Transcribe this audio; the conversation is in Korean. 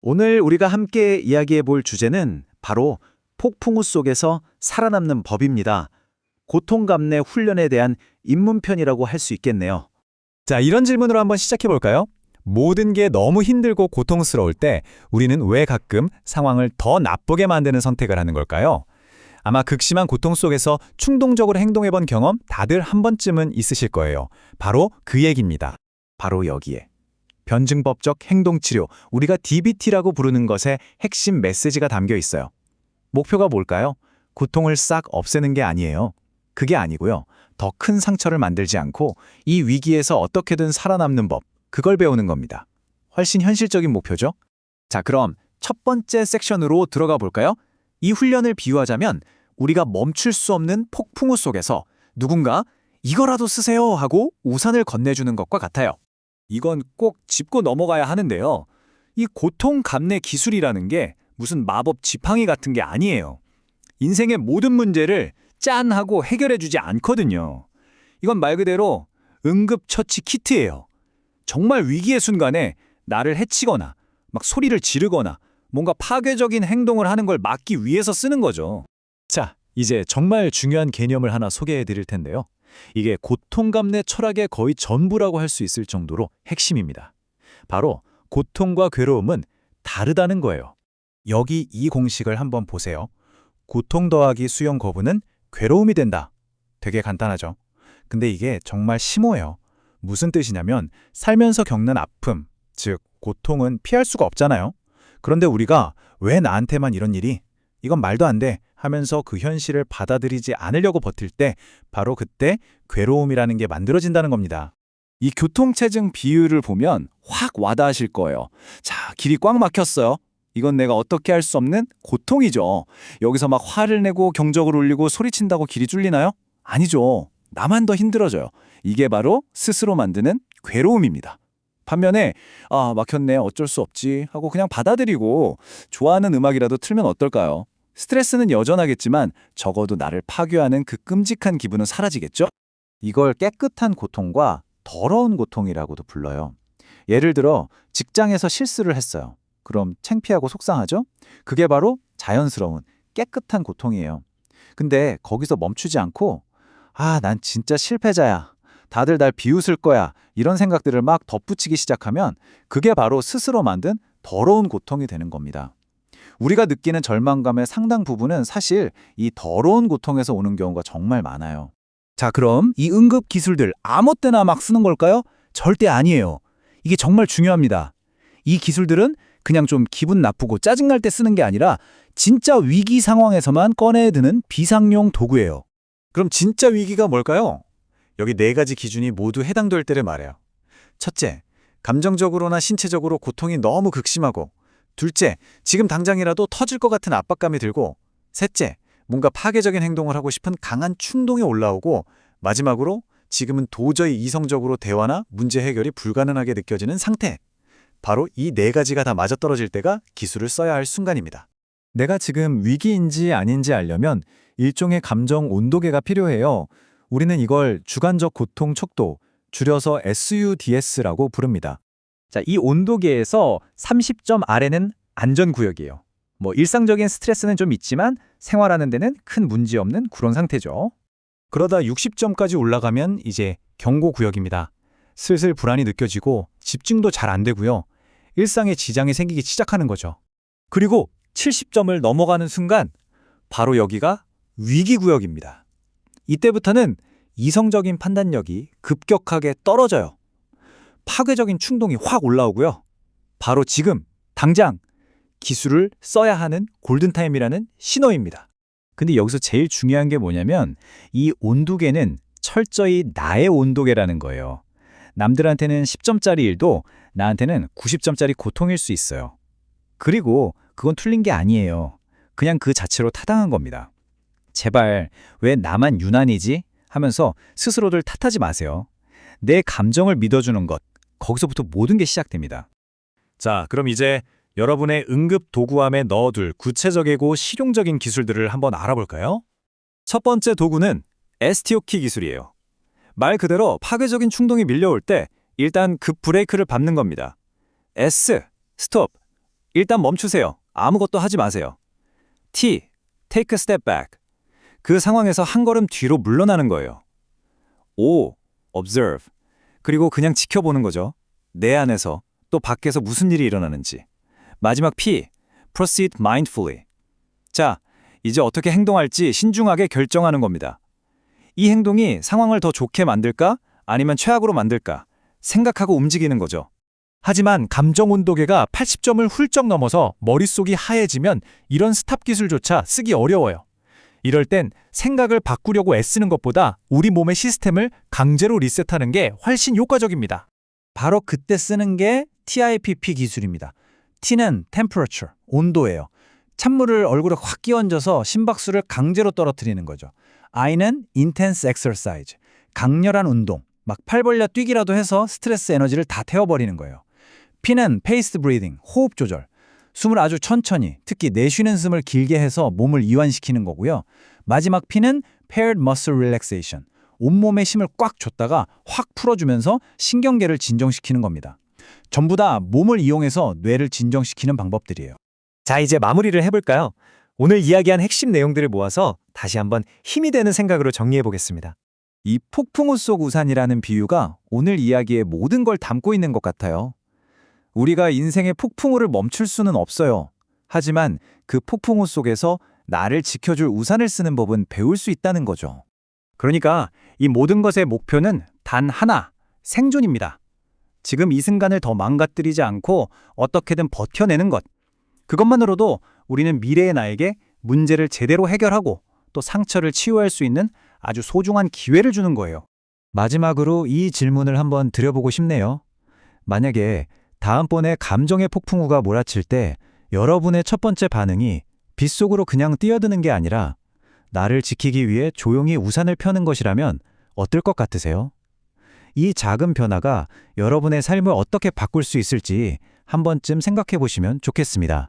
오늘 우리가 함께 이야기해 볼 주제는 바로 폭풍우 속에서 살아남는 법입니다. 고통감내 훈련에 대한 입문편이라고 할 수 있겠네요. 자, 이런 질문으로 한번 시작해 볼까요? 모든 게 너무 힘들고 고통스러울 때 우리는 왜 가끔 상황을 더 나쁘게 만드는 선택을 하는 걸까요? 아마 극심한 고통 속에서 충동적으로 행동해 본 경험 다들 한 번쯤은 있으실 거예요. 바로 그 얘기입니다. 바로 여기에 변증법적 행동치료, 우리가 DBT라고 부르는 것의 핵심 메시지가 담겨 있어요. 목표가 뭘까요? 고통을 싹 없애는 게 아니에요. 그게 아니고요. 더 큰 상처를 만들지 않고 이 위기에서 어떻게든 살아남는 법, 그걸 배우는 겁니다. 훨씬 현실적인 목표죠? 자, 그럼 첫 번째 섹션으로 들어가 볼까요? 이 훈련을 비유하자면 우리가 멈출 수 없는 폭풍우 속에서 누군가 이거라도 쓰세요 하고 우산을 건네주는 것과 같아요. 이건 꼭 짚고 넘어가야 하는데요. 이 고통 감내 기술이라는 게 무슨 마법 지팡이 같은 게 아니에요. 인생의 모든 문제를 짠 하고 해결해주지 않거든요. 이건 말 그대로 응급처치 키트예요. 정말 위기의 순간에 나를 해치거나 막 소리를 지르거나 뭔가 파괴적인 행동을 하는 걸 막기 위해서 쓰는 거죠. 자, 이제 정말 중요한 개념을 하나 소개해 드릴 텐데요. 이게 고통감내 철학의 거의 전부라고 할 수 있을 정도로 핵심입니다. 바로 고통과 괴로움은 다르다는 거예요. 여기 이 공식을 한번 보세요. 고통 더하기 수용 거부는 괴로움이 된다. 되게 간단하죠. 근데 이게 정말 심오해요. 무슨 뜻이냐면 살면서 겪는 아픔, 즉 고통은 피할 수가 없잖아요. 그런데 우리가 왜 나한테만 이런 일이? 이건 말도 안 돼 하면서 그 현실을 받아들이지 않으려고 버틸 때 바로 그때 괴로움이라는 게 만들어진다는 겁니다. 이 교통체증 비유를 보면 확 와닿으실 거예요. 자, 길이 꽉 막혔어요. 이건 내가 어떻게 할 수 없는 고통이죠. 여기서 막 화를 내고 경적을 울리고 소리친다고 길이 뚫리나요? 아니죠. 나만 더 힘들어져요. 이게 바로 스스로 만드는 괴로움입니다. 반면에 막혔네 어쩔 수 없지 하고 그냥 받아들이고 좋아하는 음악이라도 틀면 어떨까요? 스트레스는 여전하겠지만 적어도 나를 파괴하는 그 끔찍한 기분은 사라지겠죠? 이걸 깨끗한 고통과 더러운 고통이라고도 불러요. 예를 들어 직장에서 실수를 했어요. 그럼 창피하고 속상하죠? 그게 바로 자연스러운 깨끗한 고통이에요. 근데 거기서 멈추지 않고 난 진짜 실패자야. 다들 날 비웃을 거야. 이런 생각들을 막 덧붙이기 시작하면 그게 바로 스스로 만든 더러운 고통이 되는 겁니다. 우리가 느끼는 절망감의 상당 부분은 사실 이 더러운 고통에서 오는 경우가 정말 많아요. 자, 그럼 이 응급 기술들 아무 때나 막 쓰는 걸까요? 절대 아니에요. 이게 정말 중요합니다. 이 기술들은 그냥 좀 기분 나쁘고 짜증날 때 쓰는 게 아니라 진짜 위기 상황에서만 꺼내드는 비상용 도구예요. 그럼 진짜 위기가 뭘까요? 여기 4가지 기준이 모두 해당될 때를 말해요. 첫째, 감정적으로나 신체적으로 고통이 너무 극심하고, 둘째, 지금 당장이라도 터질 것 같은 압박감이 들고, 셋째, 뭔가 파괴적인 행동을 하고 싶은 강한 충동이 올라오고, 마지막으로 지금은 도저히 이성적으로 대화나 문제 해결이 불가능하게 느껴지는 상태. 바로 이 4가지가 다 맞아떨어질 때가 기술을 써야 할 순간입니다. 내가 지금 위기인지 아닌지 알려면 일종의 감정 온도계가 필요해요. 우리는 이걸 주관적 고통 척도, 줄여서 SUDS라고 부릅니다. 자, 이 온도계에서 30점 아래는 안전구역이에요. 일상적인 스트레스는 좀 있지만 생활하는 데는 큰 문제 없는 그런 상태죠. 그러다 60점까지 올라가면 이제 경고구역입니다. 슬슬 불안이 느껴지고 집중도 잘 안 되고요. 일상에 지장이 생기기 시작하는 거죠. 그리고 70점을 넘어가는 순간 바로 여기가 위기구역입니다. 이때부터는 이성적인 판단력이 급격하게 떨어져요. 파괴적인 충동이 확 올라오고요. 바로 지금, 당장 기술을 써야 하는 골든타임이라는 신호입니다. 근데 여기서 제일 중요한 게 뭐냐면 이 온도계는 철저히 나의 온도계라는 거예요. 남들한테는 10점짜리 일도 나한테는 90점짜리 고통일 수 있어요. 그리고 그건 틀린 게 아니에요. 그냥 그 자체로 타당한 겁니다. 제발 왜 나만 유난이지? 하면서 스스로를 탓하지 마세요. 내 감정을 믿어주는 것, 거기서부터 모든 게 시작됩니다. 자, 그럼 이제 여러분의 응급 도구함에 넣어둘 구체적이고 실용적인 기술들을 한번 알아볼까요? 첫 번째 도구는 STO키 기술이에요. 말 그대로 파괴적인 충동이 밀려올 때 일단 급 브레이크를 밟는 겁니다. S, 스톱, 일단 멈추세요. 아무것도 하지 마세요. T. Take a step back. 그 상황에서 한 걸음 뒤로 물러나는 거예요. O. Observe. 그리고 그냥 지켜보는 거죠. 내 안에서 또 밖에서 무슨 일이 일어나는지. 마지막 P. Proceed mindfully. 자, 이제 어떻게 행동할지 신중하게 결정하는 겁니다. 이 행동이 상황을 더 좋게 만들까? 아니면 최악으로 만들까? 생각하고 움직이는 거죠. 하지만 감정 온도계가 80점을 훌쩍 넘어서 머릿속이 하얘지면 이런 스탑 기술조차 쓰기 어려워요. 이럴 땐 생각을 바꾸려고 애쓰는 것보다 우리 몸의 시스템을 강제로 리셋하는 게 훨씬 효과적입니다. 바로 그때 쓰는 게 TIPP 기술입니다. T는 temperature, 온도예요. 찬물을 얼굴에 확 끼얹어서 심박수를 강제로 떨어뜨리는 거죠. I는 intense exercise, 강렬한 운동, 막 팔 벌려 뛰기라도 해서 스트레스 에너지를 다 태워버리는 거예요. P는 paced breathing, 호흡 조절. 숨을 아주 천천히, 특히 내쉬는 숨을 길게 해서 몸을 이완시키는 거고요. 마지막 P는 paired muscle relaxation, 온몸에 힘을 꽉 줬다가 확 풀어주면서 신경계를 진정시키는 겁니다. 전부 다 몸을 이용해서 뇌를 진정시키는 방법들이에요. 자, 이제 마무리를 해볼까요? 오늘 이야기한 핵심 내용들을 모아서 다시 한번 힘이 되는 생각으로 정리해 보겠습니다. 이 폭풍우 속 우산이라는 비유가 오늘 이야기의 모든 걸 담고 있는 것 같아요. 우리가 인생의 폭풍우를 멈출 수는 없어요. 하지만 그 폭풍우 속에서 나를 지켜줄 우산을 쓰는 법은 배울 수 있다는 거죠. 그러니까 이 모든 것의 목표는 단 하나, 생존입니다. 지금 이 순간을 더 망가뜨리지 않고 어떻게든 버텨내는 것. 그것만으로도 우리는 미래의 나에게 문제를 제대로 해결하고 또 상처를 치유할 수 있는 아주 소중한 기회를 주는 거예요. 마지막으로 이 질문을 한번 드려보고 싶네요. 만약에 다음번에 감정의 폭풍우가 몰아칠 때 여러분의 첫 번째 반응이 빗속으로 그냥 뛰어드는 게 아니라 나를 지키기 위해 조용히 우산을 펴는 것이라면 어떨 것 같으세요? 이 작은 변화가 여러분의 삶을 어떻게 바꿀 수 있을지 한 번쯤 생각해 보시면 좋겠습니다.